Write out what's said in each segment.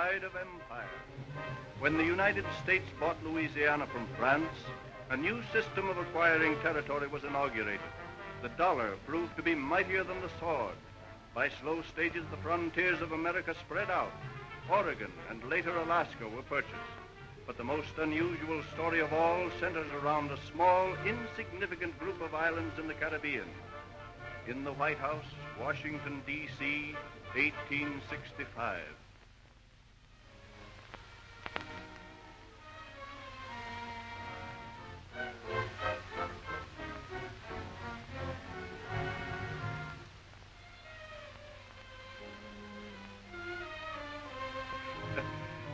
tide of empire. When the United States bought Louisiana from France, a new system of acquiring territory was inaugurated. The dollar proved to be mightier than the sword. By slow stages, the frontiers of America spread out. Oregon and later Alaska were purchased. But the most unusual story of all centers around a small, insignificant group of islands in the Caribbean. In the White House, Washington, D.C., 1865.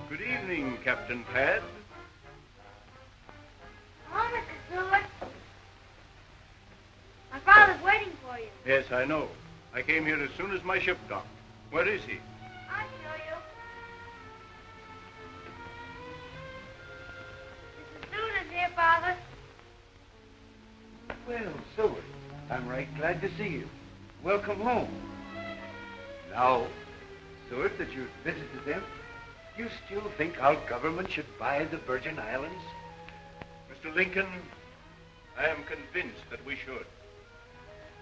Good evening, Captain Tad. Hello, Mr. Stewart. My father's waiting for you. Yes, I know. I came here as soon as my ship docked. Where is he? I'll show you. Mr. Stewart is here, Father. Well, Stewart, I'm right glad to see you. Welcome home. Now, Stewart, that you've visited them, you still think our government should buy the Virgin Islands? Mr. Lincoln, I am convinced that we should.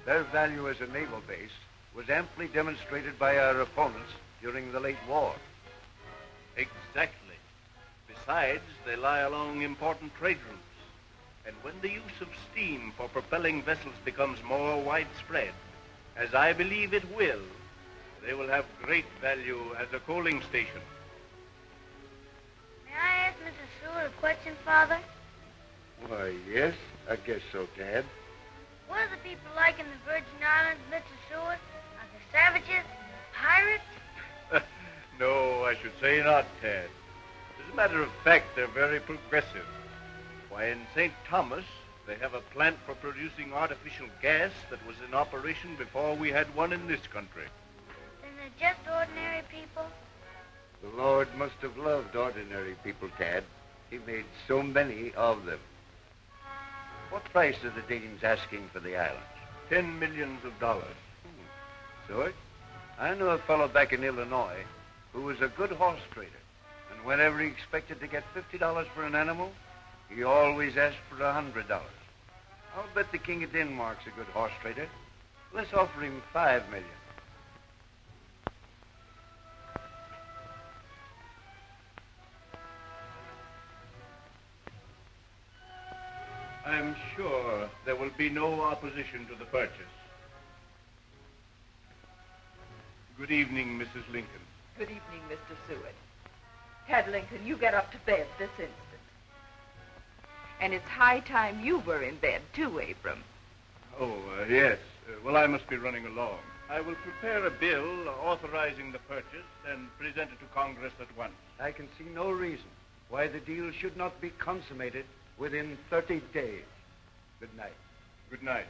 Their value as a naval base was amply demonstrated by our opponents during the late war. Exactly. Besides, they lie along important trade routes. And when the use of steam for propelling vessels becomes more widespread, as I believe it will, they will have great value as a coaling station. May I ask Mr. Stewart a question, Father? Why, yes, I guess so, Tad. What are the people like in the Virgin Islands, Mr. Stewart? Are they savages? Pirates? No, I should say not, Tad. As a matter of fact, they're very progressive. Why, in St. Thomas, they have a plant for producing artificial gas that was in operation before we had one in this country. Then they're just ordinary people? The Lord must have loved ordinary people, Tad. He made so many of them. What price are the Danes asking for the islands? $10 million. Stewart, I know a fellow back in Illinois who was a good horse trader. And whenever he expected to get $50 for an animal, he always asked for $100. I'll bet the King of Denmark's a good horse trader. Let's offer him $5 million. I'm sure there will be no opposition to the purchase. Good evening, Mrs. Lincoln. Good evening, Mr. Seward. Tad Lincoln, you get up to bed this instant. And it's high time you were in bed, too, Abram. Oh, yes. Well, I must be running along. I will prepare a bill authorizing the purchase and present it to Congress at once. I can see no reason why the deal should not be consummated within 30 days. Good night. Good night.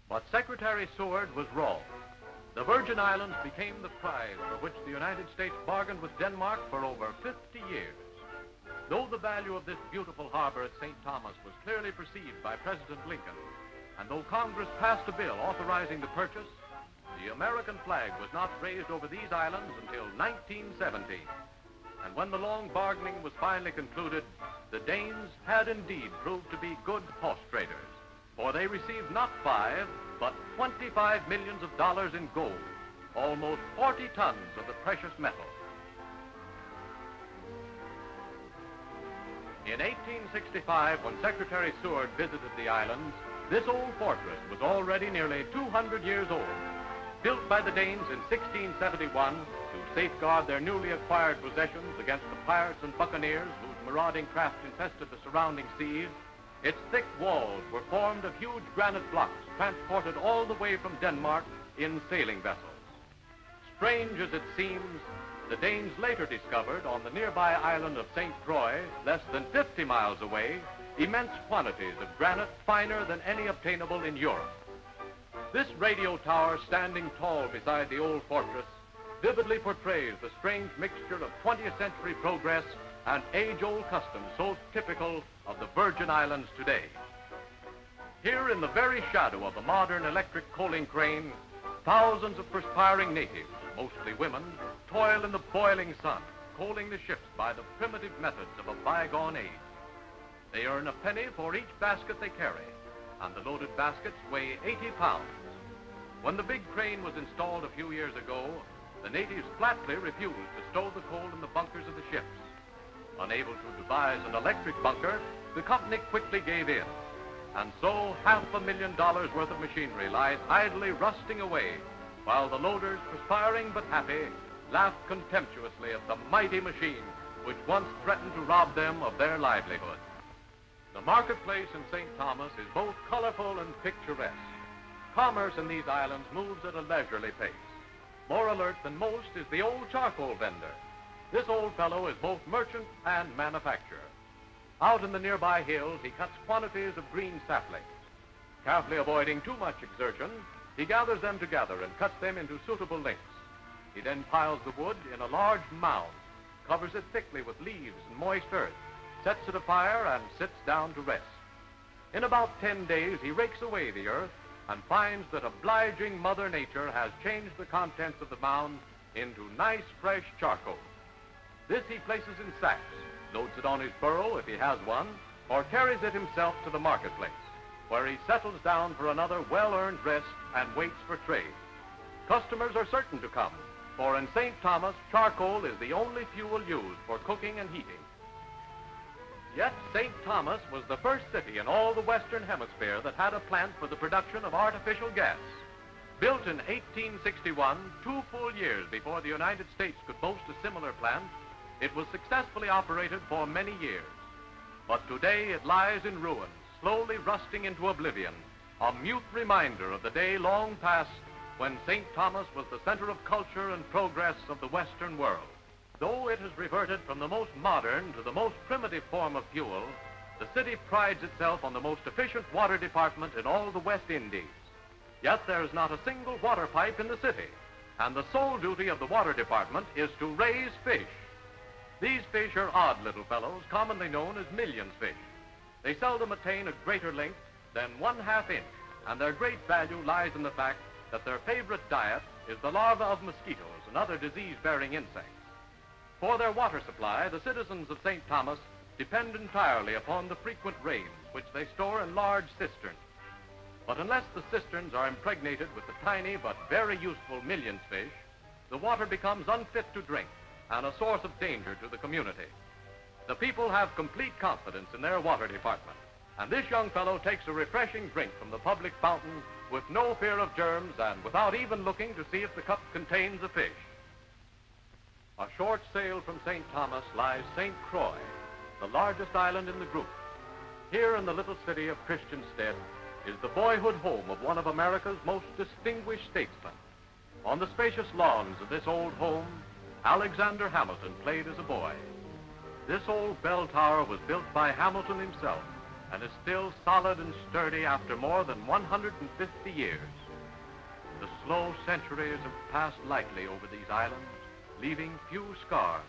But Secretary Seward was wrong. The Virgin Islands became the prize for which the United States bargained with Denmark for over 50 years. Though the value of this beautiful harbor at St. Thomas was clearly perceived by President Lincoln, and though Congress passed a bill authorizing the purchase, the American flag was not raised over these islands until 1917. And when the long bargaining was finally concluded, the Danes had indeed proved to be good horse traders, for they received not $5, but $25 million in gold, almost 40 tons of the precious metal. In 1865, when Secretary Seward visited the islands, this old fortress was already nearly 200 years old. Built by the Danes in 1671 to safeguard their newly acquired possessions against the pirates and buccaneers whose marauding craft infested the surrounding seas, its thick walls were formed of huge granite blocks transported all the way from Denmark in sailing vessels. Strange as it seems, the Danes later discovered on the nearby island of St. Croix, less than 50 miles away, immense quantities of granite finer than any obtainable in Europe. This radio tower standing tall beside the old fortress vividly portrays the strange mixture of 20th century progress and age-old customs so typical of the Virgin Islands today. Here in the very shadow of the modern electric coaling crane, thousands of perspiring natives, mostly women, toil in the boiling sun, coaling the ships by the primitive methods of a bygone age. They earn a penny for each basket they carry, and the loaded baskets weigh 80 pounds. When the big crane was installed a few years ago, the natives flatly refused to stow the coal in the bunkers of the ships. Unable to devise an electric bunker, the company quickly gave in. And so $500,000 worth of machinery lies idly rusting away, while the loaders, perspiring but happy, laugh contemptuously at the mighty machine which once threatened to rob them of their livelihood. The marketplace in St. Thomas is both colorful and picturesque. Commerce in these islands moves at a leisurely pace. More alert than most is the old charcoal vendor. This old fellow is both merchant and manufacturer. Out in the nearby hills, he cuts quantities of green saplings. Carefully avoiding too much exertion, he gathers them together and cuts them into suitable lengths. He then piles the wood in a large mound, covers it thickly with leaves and moist earth, sets it afire, and sits down to rest. In about 10 days, he rakes away the earth and finds that obliging Mother Nature has changed the contents of the mound into nice, fresh charcoal. This he places in sacks, loads it on his burro if he has one, or carries it himself to the marketplace, where he settles down for another well-earned rest and waits for trade. Customers are certain to come, for in St. Thomas, charcoal is the only fuel used for cooking and heating. Yet St. Thomas was the first city in all the Western Hemisphere that had a plant for the production of artificial gas. Built in 1861, 2 full years before the United States could boast a similar plant, it was successfully operated for many years. But today it lies in ruins, slowly rusting into oblivion, a mute reminder of the day long past when St. Thomas was the center of culture and progress of the Western world. Though it has reverted from the most modern to the most primitive form of fuel, the city prides itself on the most efficient water department in all the West Indies. Yet there is not a single water pipe in the city, and the sole duty of the water department is to raise fish. These fish are odd little fellows, commonly known as millions fish. They seldom attain a greater length than 1/2 inch, and their great value lies in the fact that their favorite diet is the larvae of mosquitoes and other disease-bearing insects. For their water supply, the citizens of St. Thomas depend entirely upon the frequent rains, which they store in large cisterns. But unless the cisterns are impregnated with the tiny but very useful millions fish, the water becomes unfit to drink and a source of danger to the community. The people have complete confidence in their water department, and this young fellow takes a refreshing drink from the public fountain with no fear of germs and without even looking to see if the cup contains a fish. A short sail from St. Thomas lies St. Croix, the largest island in the group. Here in the little city of Christiansted is the boyhood home of one of America's most distinguished statesmen. On the spacious lawns of this old home, Alexander Hamilton played as a boy. This old bell tower was built by Hamilton himself and is still solid and sturdy after more than 150 years. The slow centuries have passed lightly over these islands, leaving few scars.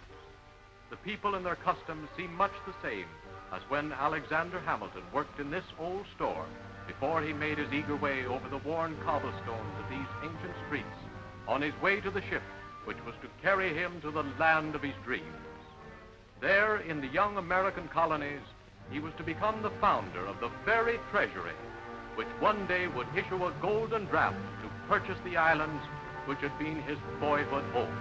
The people and their customs seem much the same as when Alexander Hamilton worked in this old store before he made his eager way over the worn cobblestones of these ancient streets on his way to the ship which was to carry him to the land of his dreams. There in the young American colonies, he was to become the founder of the very treasury which one day would issue a golden draft to purchase the islands which had been his boyhood home.